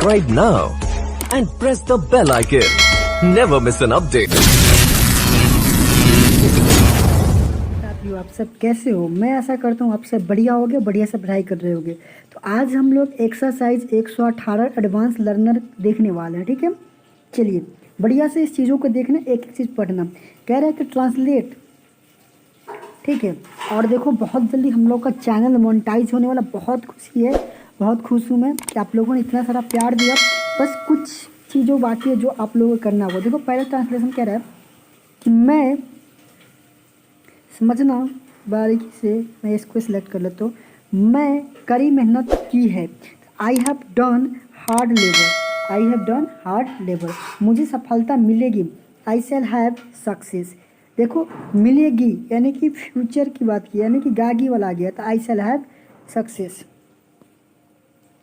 subscribe now and press the bell icon. Never miss an update. साथियों, आप सब कैसे हो? मैं आशा करता हूँ आप सब बढ़िया होगे, बढ़िया से पढ़ाई कर रहे होगे। तो आज हम लोग एक्सरसाइज 118 एडवांस लर्नर देखने वाले हैं, ठीक है। चलिए बढ़िया से इस चीज़ों को देखना, एक एक चीज़ पढ़ना। कह रहे हैं कि ट्रांसलेट, ठीक है। और देखो बहुत जल्दी हम लोग का चैनल मोनेटाइज होने वाला, बहुत खुशी है, बहुत खुश हूँ मैं कि आप लोगों ने इतना सारा प्यार दिया। बस कुछ चीज़ों बाकी है जो आप लोगों को करना होगा। देखो पहले ट्रांसलेशन कह रहा है कि मैं, समझना बारीकी से, मैं इसको सिलेक्ट कर लेता हूँ। मैं कड़ी मेहनत की है, I have done hard labour, I have done hard labour. मुझे सफलता मिलेगी, आई शैल हैव सक्सेस। देखो मिलेगी यानी कि फ्यूचर की बात की, यानी कि गागी वाला आ गया, तो आई शैल हैव सक्सेस।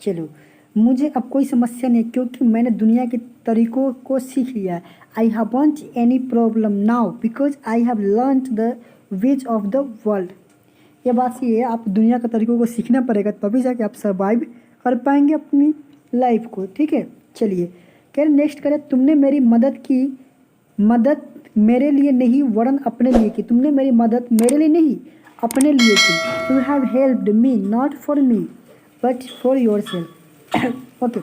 चलो मुझे अब कोई समस्या नहीं क्योंकि मैंने दुनिया के तरीकों को सीख लिया है। I haven't any problem now because I have learned the ways of the world. ये बात सही है, आप दुनिया के तरीकों को सीखना पड़ेगा तभी जाके आप सर्वाइव कर पाएंगे अपनी लाइफ को, ठीक है। चलिए कह रहे नेक्स्ट करें, तुमने मेरी मदद की, मदद मेरे लिए नहीं वरन अपने लिए की। तुमने मेरी मदद मेरे लिए नहीं अपने लिए की। You have helped me not for me but for your self. Okay,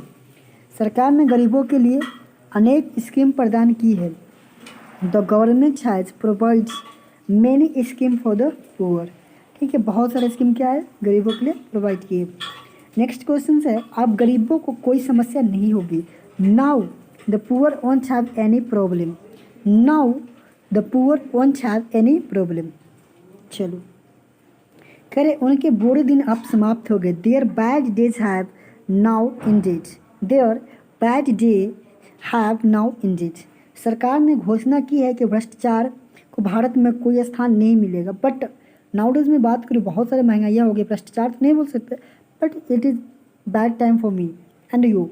सरकार ने गरीबों के लिए अनेक स्कीम प्रदान की है। The government has provides many scheme for the poor, ठीक है। बहुत सारे स्कीम क्या है, गरीबों के लिए प्रोवाइड किए। नेक्स्ट क्वेश्चन है, अब गरीबों को कोई समस्या नहीं होगी। Now the poor won't have any problem, now the poor won't have any problem. चलो करे उनके बुरे दिन अब समाप्त हो गए। There bad days have now ended, there bad day have now ended. सरकार ने घोषणा की है कि भ्रष्टाचार को भारत में कोई स्थान नहीं मिलेगा। बट नाउडेज में बात करूँ, बहुत सारे महंगाइयाँ हो गई, भ्रष्टाचार तो नहीं बोल सकते, but it is bad time for me and you.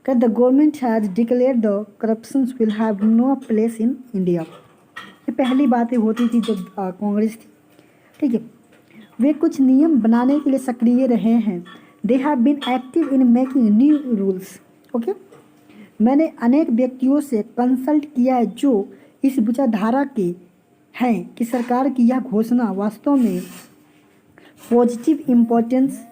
The government has declare the corruption will have no place in India. ये पहली बातें होती थी जब कांग्रेस थी, ठीक है। वे कुछ नियम बनाने के लिए सक्रिय रहे हैं। They have been active in making new rules. Okay, मैंने अनेक व्यक्तियों से कंसल्ट किया है जो इस विचारधारा के हैं कि सरकार की यह घोषणा वास्तव में पॉजिटिव इम्पोर्टेंस,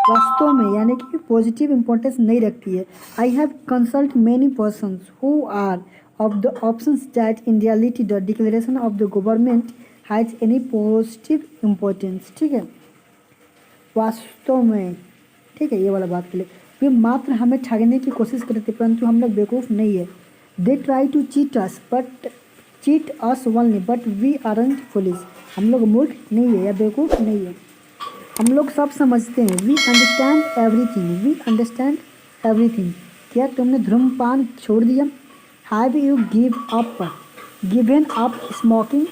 वास्तव में यानी कि पॉजिटिव इम्पोर्टेंस नहीं रखती है। I have consult many persons who are of the options that in reality the declaration of the government has any positive importance, ठीक है। वास्तव में, ठीक है, ये वाला बात के लिए वे मात्र हमें ठगने की कोशिश करते परंतु हम लोग बेवकूफ़ नहीं है। They try to cheat us only but we aren't foolish. हम लोग मूर्ख नहीं है या बेवकूफ़ नहीं है, हम लोग सब समझते हैं। We understand everything, we understand everything. क्या तुमने धूम्रपान छोड़ दिया? Have you given up smoking?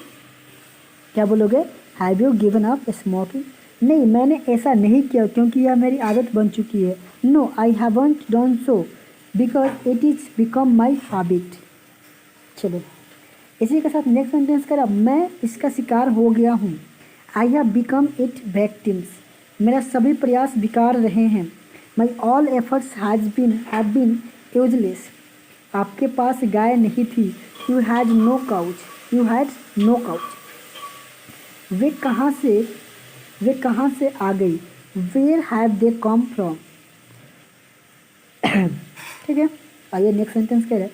क्या बोलोगे, have you given up smoking? नहीं, मैंने ऐसा नहीं किया क्योंकि यह मेरी आदत बन चुकी है। No, I haven't done so because it is become my habit. चलो इसी के साथ नेक्स्ट सेंटेंस करा, मैं इसका शिकार हो गया हूँ। I have become it victims. मेरा सभी प्रयास बेकार रहे हैं। My all efforts have been useless. आपके पास गाय नहीं थी। You had no couch, you had no couch. वे कहाँ से आ गई? Where have they come from? ठीक है, आइए नेक्स्ट सेंटेंस कह रहे हैं,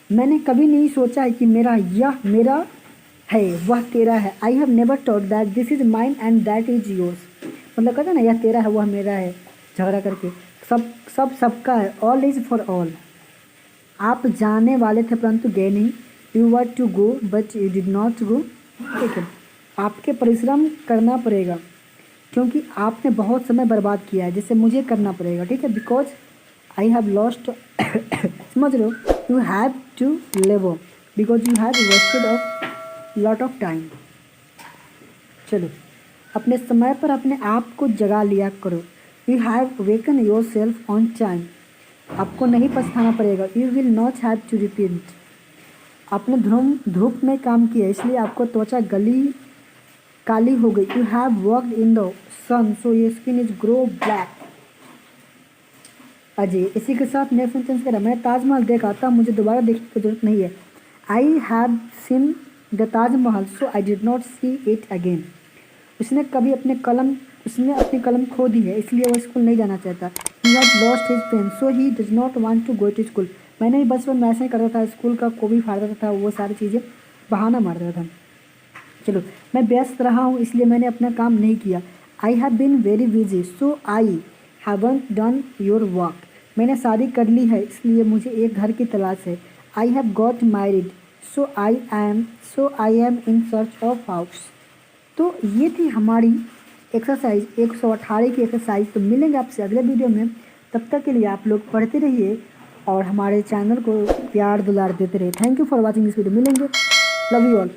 मैंने कभी नहीं सोचा है कि यह मेरा है, वह तेरा है। I have never thought that this is mine and that is yours. मतलब कहते हैं ना, यह तेरा है वह मेरा है, झगड़ा करके सबका है। All is for all. आप जाने वाले थे परंतु गए नहीं। You were to go but you did not go, ठीक है। आपके परिश्रम करना पड़ेगा क्योंकि आपने बहुत समय बर्बाद किया है, जिससे मुझे करना पड़ेगा, ठीक है। बिकॉज आई हैव लॉस्ट समझ लो, you have to labour because you have wasted of lot of time. चलो अपने समय पर अपने आप को जगा लिया करो। You have waken your yourself on. आपको नहीं पछताना पड़ेगा। You will not have to repeat. आपने धूप में काम किया इसलिए आपको त्वचा काली हो गई। You have worked in the sun so your skin is grow black. Ajay. इसी के साथ नेक्स्ट सेंटेंस कह रहा है, मैंने ताजमहल देखा था, मुझे दोबारा देखने की जरूरत नहीं है। I have seen the Taj Mahal so I did not see it again. उसने अपनी कलम खो दी है, इसलिए वो स्कूल नहीं जाना चाहता। He had lost his pen so he does not want to go to school. मैंने भी बचपन में ऐसा ही करता था, स्कूल का को भी फाड़ता था, वो सारी चीज़ें बहाना मारता था। चलो, मैं व्यस्त रहा हूँ इसलिए मैंने अपना काम नहीं किया। I have been very busy so I haven't done your work. मैंने शादी कर ली है इसलिए मुझे एक घर की तलाश है। I have got married so I am in search of house. तो ये थी हमारी एक्सरसाइज 118 की एक्सरसाइज। तो मिलेंगे आपसे अगले वीडियो में, तब तक के लिए आप लोग पढ़ते रहिए और हमारे चैनल को प्यार दुलार देते रहिए। Thank you for watching this video. मिलेंगे, लव यू ऑल।